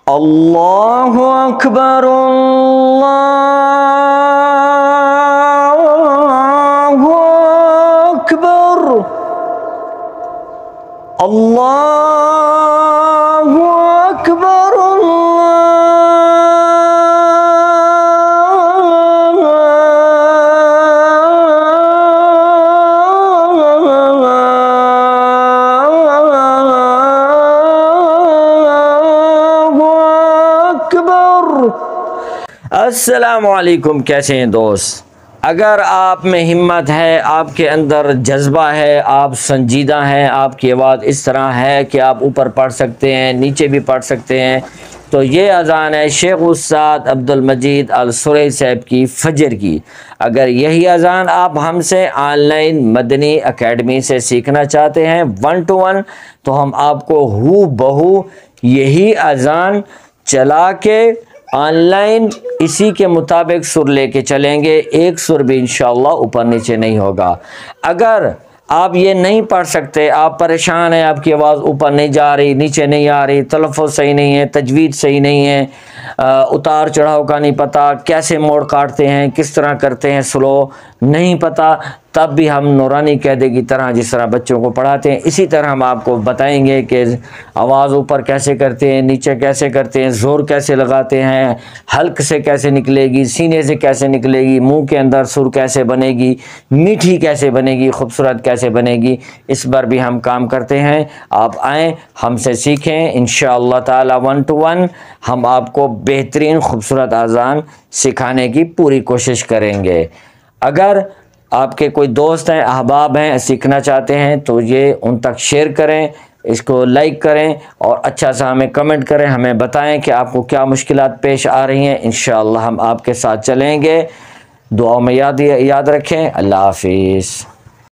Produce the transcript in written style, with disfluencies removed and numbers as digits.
اللہ اکبر اللہ اکبر اللہ اکبر السلام علیکم، کیسے ہیں دوست؟ اگر آپ میں ہمت ہے، آپ کے اندر جذبہ ہے، آپ سنجیدہ ہیں، آپ کی آواز اس طرح ہے کہ آپ اوپر پڑھ سکتے ہیں، نیچے بھی پڑھ سکتے ہیں، تو یہ اذان ہے شیخ استاد عبدالمجید السرئی صاحب کی فجر کی۔ اگر یہی اذان آپ ہم سے آن لائن مدنی اکیڈمی سے سیکھنا چاہتے ہیں 1 to 1، تو ہم آپ کو ہو بہو یہی اذان چلا کے آن لائن اسی کے مطابق سر لے کے چلیں گے، ایک سر بھی انشاءاللہ اوپر نیچے نہیں ہوگا۔ اگر آپ یہ نہیں پڑھ سکتے، آپ پریشان ہیں، آپ کی آواز اوپر نہیں جا رہی، نیچے نہیں آ رہی، تلفظ صحیح نہیں ہے، تجوید صحیح نہیں ہے، اتار چڑھاؤ کا نہیں پتہ، کیسے موڑ کاٹتے ہیں، کس طرح کرتے ہیں سلو نہیں پتہ، تب بھی ہم نورانی قاعدے کی طرح جس طرح بچوں کو پڑھاتے ہیں اسی طرح ہم آپ کو بتائیں گے کہ آواز اوپر کیسے کرتے ہیں، نیچے کیسے کرتے ہیں، زور کیسے لگاتے ہیں، حلق سے کیسے نکلے گی، سینے سے کیسے نکلے گی، منہ کے اندر سر کیسے بنے گی، میٹھی کیسے بنے گی، خوبصورت کیسے بنے گی، اس پر بھی ہم کام کرتے ہیں۔ آپ آئیں، ہم سے سیکھیں، انشاءاللہ تعالی 1 to 1 ہم آپ کو بہترین خوبصورت اذان سکھانے کی پوری کوشش کریں گے۔ اگر آپ کے کوئی دوست ہیں، احباب ہیں، سیکھنا چاہتے ہیں تو یہ ان تک شیئر کریں، اس کو لائک کریں اور اچھا سا ہمیں کمنٹ کریں، ہمیں بتائیں کہ آپ کو کیا مشکلات پیش آ رہی ہیں، انشاءاللہ ہم آپ کے ساتھ چلیں گے۔ دعاؤں میں یاد رکھیں۔ اللہ حافظ۔